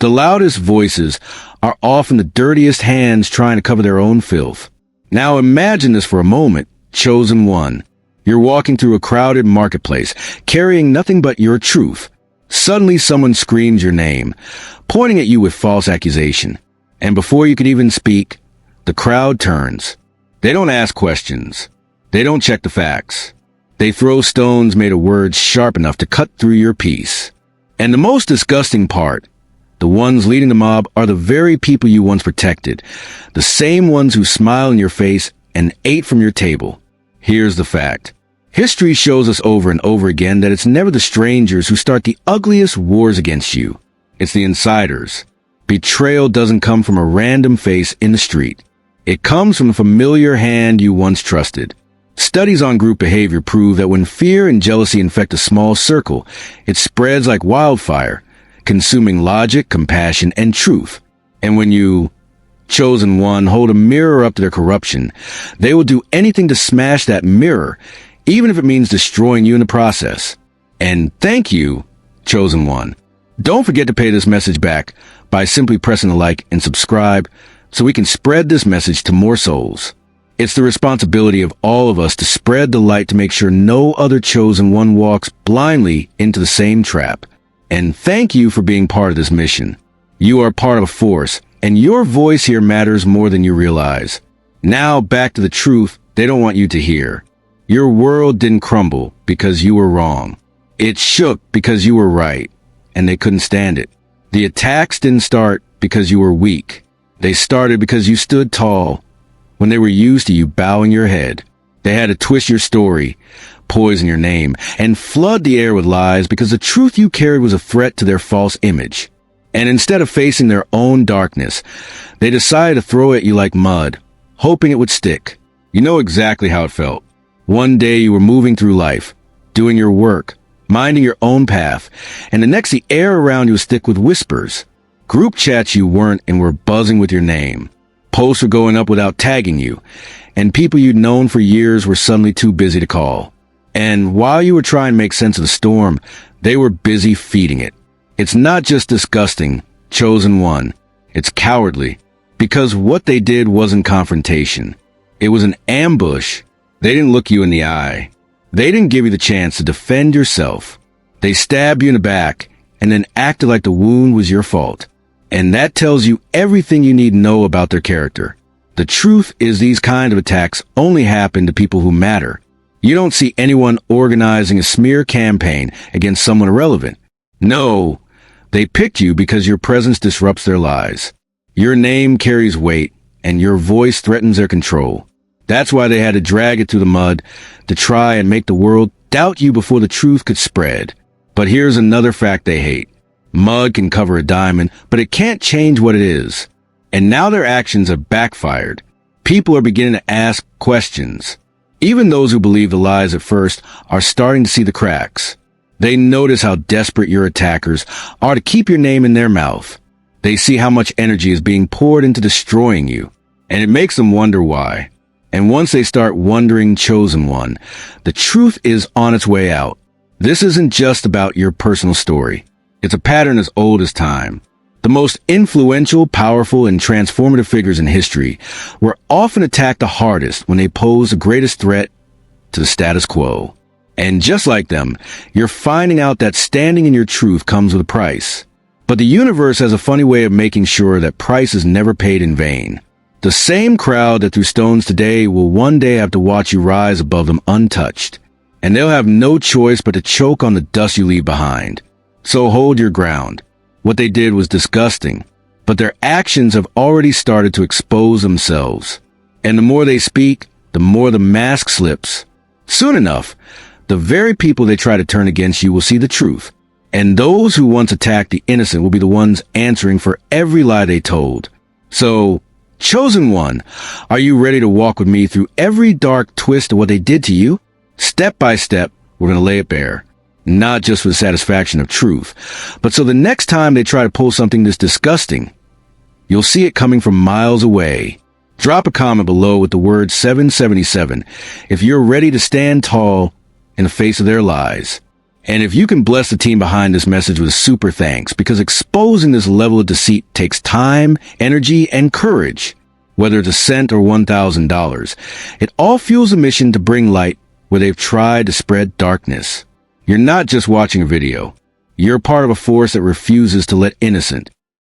The loudest voices are often the dirtiest hands trying to cover their own filth. Now imagine this for a moment, chosen one. You're walking through a crowded marketplace, carrying nothing but your truth. Suddenly someone screams your name, pointing at you with false accusation. And before you can even speak, the crowd turns. They don't ask questions. They don't check the facts. They throw stones made of words sharp enough to cut through your peace. And the most disgusting part, the ones leading the mob are the very people you once protected, the same ones who smiled in your face and ate from your table. Here's the fact. History shows us over and over again that it's never the strangers who start the ugliest wars against you. It's the insiders. Betrayal doesn't come from a random face in the street. It comes from a familiar hand you once trusted. Studies on group behavior prove that when fear and jealousy infect a small circle, it spreads like wildfire, consuming logic, compassion, and truth. And when you, chosen one, hold a mirror up to their corruption, they will do anything to smash that mirror, even if it means destroying you in the process. And thank you, chosen one. Don't forget to pay this message back by simply pressing the like and subscribe so we can spread this message to more souls. It's the responsibility of all of us to spread the light to make sure no other chosen one walks blindly into the same trap. And thank you for being part of this mission. You are part of a force, and your voice here matters more than you realize. Now back to the truth they don't want you to hear. Your world didn't crumble because you were wrong. It shook because you were right, and they couldn't stand it. The attacks didn't start because you were weak. They started because you stood tall when they were used to you bowing your head. They had to twist your story, poison your name, and flood the air with lies because the truth you carried was a threat to their false image. And instead of facing their own darkness, they decided to throw it at you like mud, hoping it would stick. You know exactly how it felt. One day you were moving through life, doing your work, minding your own path, and the next the air around you was thick with whispers. Group chats you weren't and were buzzing with your name. Posts were going up without tagging you, and people you'd known for years were suddenly too busy to call. And while you were trying to make sense of the storm, they were busy feeding it. It's not just disgusting, chosen one. It's cowardly, because what they did wasn't confrontation. It was an ambush. They didn't look you in the eye. They didn't give you the chance to defend yourself. They stabbed you in the back and then acted like the wound was your fault. And that tells you everything you need to know about their character. The truth is these kind of attacks only happen to people who matter. You don't see anyone organizing a smear campaign against someone irrelevant. No, they picked you because your presence disrupts their lives. Your name carries weight, and your voice threatens their control. That's why they had to drag it through the mud to try and make the world doubt you before the truth could spread. But here's another fact they hate. Mud can cover a diamond, but it can't change what it is. And now their actions have backfired. People are beginning to ask questions. Even those who believe the lies at first are starting to see the cracks. They notice how desperate your attackers are to keep your name in their mouth. They see how much energy is being poured into destroying you, and it makes them wonder why. And once they start wondering, chosen one, the truth is on its way out. This isn't just about your personal story. It's a pattern as old as time. The most influential, powerful, and transformative figures in history were often attacked the hardest when they posed the greatest threat to the status quo. And just like them, you're finding out that standing in your truth comes with a price. But the universe has a funny way of making sure that price is never paid in vain. The same crowd that threw stones today will one day have to watch you rise above them untouched. And they'll have no choice but to choke on the dust you leave behind. So hold your ground. What they did was disgusting, but their actions have already started to expose themselves. And the more they speak, the more the mask slips. Soon enough, the very people they try to turn against you will see the truth. And those who once attacked the innocent will be the ones answering for every lie they told. So, chosen one, are you ready to walk with me through every dark twist of what they did to you? Step by step, we're going to lay it bare. Not just for the satisfaction of truth, but so the next time they try to pull something this disgusting, you'll see it coming from miles away. Drop a comment below with the word 777 if you're ready to stand tall in the face of their lies. And if you can bless the team behind this message with super thanks, because exposing this level of deceit takes time, energy, and courage, whether it's a cent or $1,000, it all fuels a mission to bring light where they've tried to spread darkness. You're not just watching a video. You're part of a force that refuses to let innocent,